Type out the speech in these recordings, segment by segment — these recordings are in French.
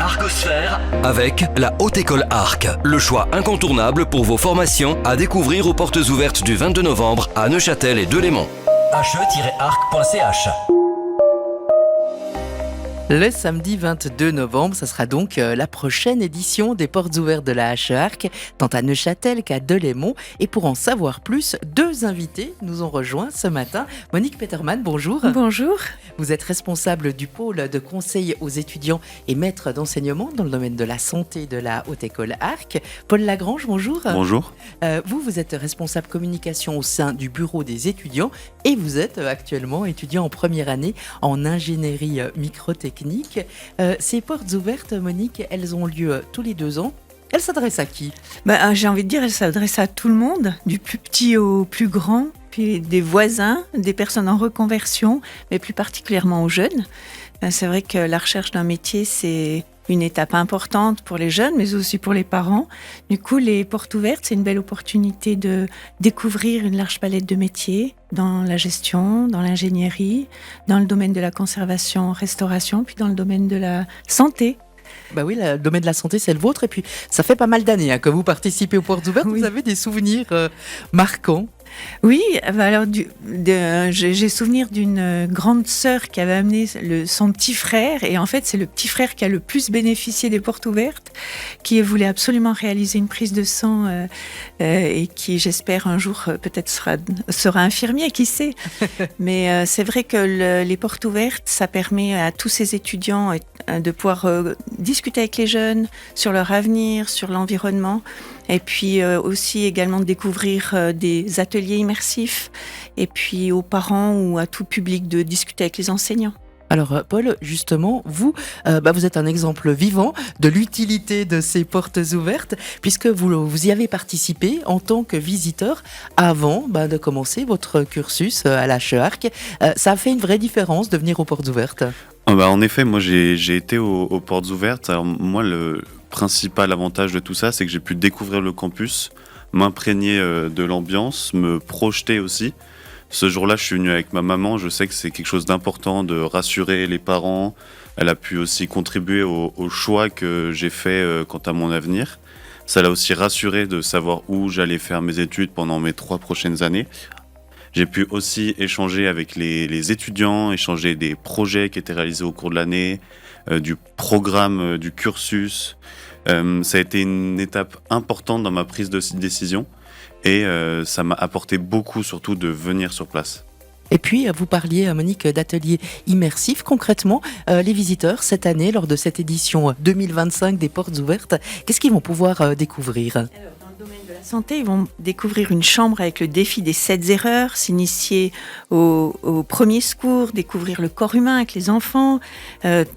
Arcosphère avec la Haute École Arc. Le choix incontournable pour vos formations à découvrir aux portes ouvertes du 22 novembre à Neuchâtel et Delémont. he-arc.ch. Le samedi 22 novembre, ça sera donc la prochaine édition des Portes ouvertes de la HE-Arc, tant à Neuchâtel qu'à Delémont. Et pour en savoir plus, deux invités nous ont rejoints ce matin. Monique Petermann, bonjour. Bonjour. Vous êtes responsable du pôle de conseil aux étudiants et maître d'enseignement dans le domaine de la santé de la Haute École Arc. Paul Lagrange, bonjour. Bonjour. Vous êtes responsable communication au sein du bureau des étudiants et vous êtes actuellement étudiant en première année en ingénierie microtechnique. Ces portes ouvertes, Monique, elles ont lieu tous les 2 ans. Elles s'adressent à qui ? J'ai envie de dire, elles s'adressent à tout le monde, du plus petit au plus grand, puis des voisins, des personnes en reconversion, mais plus particulièrement aux jeunes. C'est vrai que la recherche d'un métier, c'est une étape importante pour les jeunes, mais aussi pour les parents. Du coup, les portes ouvertes, c'est une belle opportunité de découvrir une large palette de métiers dans la gestion, dans l'ingénierie, dans le domaine de la conservation, restauration, puis dans le domaine de la santé. Bah oui, le domaine de la santé, c'est le vôtre. Et puis, ça fait pas mal d'années que vous participez aux portes ouvertes. Oui. Vous avez des souvenirs marquants ? Oui, alors j'ai souvenir d'une grande sœur qui avait amené son petit frère, et en fait c'est le petit frère qui a le plus bénéficié des portes ouvertes, qui voulait absolument réaliser une prise de sang et qui, j'espère, un jour peut-être sera infirmier, qui sait. Mais c'est vrai que les portes ouvertes, ça permet à tous ces étudiants de pouvoir discuter avec les jeunes sur leur avenir, sur l'environnement. Et puis aussi également de découvrir des ateliers immersifs, et puis aux parents ou à tout public de discuter avec les enseignants. Alors Paul, justement, vous êtes un exemple vivant de l'utilité de ces portes ouvertes, puisque vous y avez participé en tant que visiteur avant de commencer votre cursus à la HE-Arc. Ça a fait une vraie différence de venir aux portes ouvertes ? En effet, moi j'ai été aux portes ouvertes. Alors moi, le principal avantage de tout ça, c'est que j'ai pu découvrir le campus, m'imprégner de l'ambiance, me projeter aussi. Ce jour-là, je suis venu avec ma maman. Je sais que c'est quelque chose d'important de rassurer les parents. Elle a pu aussi contribuer au choix que j'ai fait quant à mon avenir. Ça l'a aussi rassuré de savoir où j'allais faire mes études pendant mes 3 prochaines années. J'ai pu aussi échanger avec les étudiants, échanger des projets qui étaient réalisés au cours de l'année, du programme, du cursus. Ça a été une étape importante dans ma prise de décision et ça m'a apporté beaucoup, surtout de venir sur place. Et puis, vous parliez, Monique, d'ateliers immersifs. Concrètement, les visiteurs, cette année, lors de cette édition 2025 des Portes ouvertes, qu'est-ce qu'ils vont pouvoir découvrir ? Alors, dans le domaine de la santé, ils vont découvrir une chambre avec le défi des 7 erreurs, s'initier au premier secours, découvrir le corps humain avec les enfants,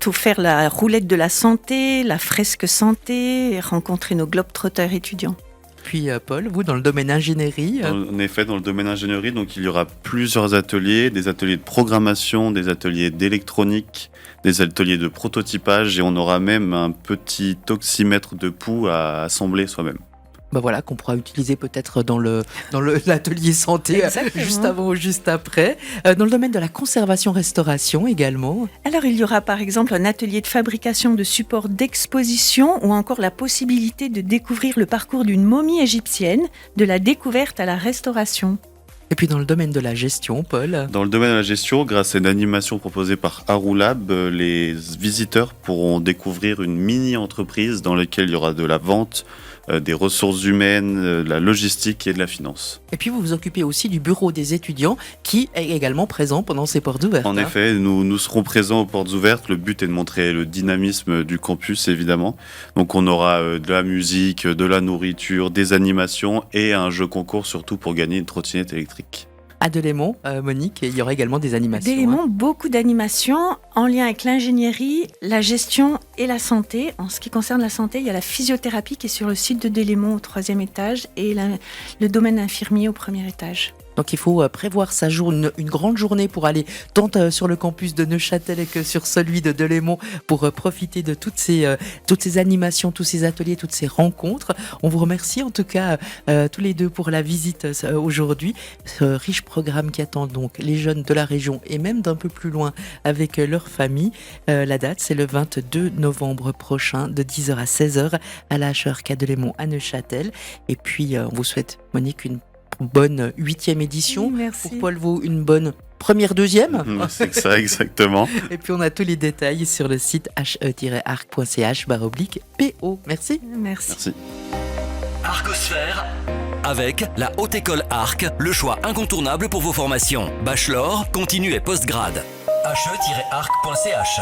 tout faire la roulette de la santé, la fresque santé, et rencontrer nos globetrotters étudiants. Puis Paul, vous, dans le domaine ingénierie En effet, dans le domaine ingénierie, donc il y aura plusieurs ateliers, des ateliers de programmation, des ateliers d'électronique, des ateliers de prototypage, et on aura même un petit oxymètre de pouls à assembler soi-même. Voilà, qu'on pourra utiliser peut-être dans l'atelier santé. Exactement. Juste avant ou juste après. Dans le domaine de la conservation-restauration également. Alors, il y aura par exemple un atelier de fabrication de supports d'exposition, ou encore la possibilité de découvrir le parcours d'une momie égyptienne, de la découverte à la restauration. Et puis dans le domaine de la gestion, Paul. Dans le domaine de la gestion, grâce à une animation proposée par Haroulab, les visiteurs pourront découvrir une mini-entreprise dans laquelle il y aura de la vente, des ressources humaines, de la logistique et de la finance. Et puis vous vous occupez aussi du bureau des étudiants qui est également présent pendant ces portes ouvertes. En effet, nous serons présents aux portes ouvertes. Le but est de montrer le dynamisme du campus, évidemment. Donc on aura de la musique, de la nourriture, des animations et un jeu concours, surtout pour gagner une trottinette électrique. À Delémont, Monique, il y aura également des animations. Delémont, beaucoup d'animations en lien avec l'ingénierie, la gestion et la santé. En ce qui concerne la santé, il y a la physiothérapie qui est sur le site de Delémont au 3e étage et le domaine infirmier au 1er étage. Donc il faut prévoir sa journée, une grande journée pour aller tant sur le campus de Neuchâtel que sur celui de Delémont pour profiter de toutes ces animations, tous ces ateliers, toutes ces rencontres. On vous remercie en tout cas tous les deux pour la visite aujourd'hui. Ce riche programme qui attend donc les jeunes de la région et même d'un peu plus loin avec leur famille. La date, c'est le 22 novembre prochain de 10h à 16h à la HRK Delémont à Neuchâtel. Et puis on vous souhaite, Monique, une bonne 8e édition. Oui, merci. Pour Paul Vaux, une bonne première, 2e. C'est ça, exactement. Et puis on a tous les détails sur le site he-arc.ch/PO. Merci. Merci. Arcosphère avec la Haute École Arc, le choix incontournable pour vos formations. Bachelor, continu et postgrad. he-arc.ch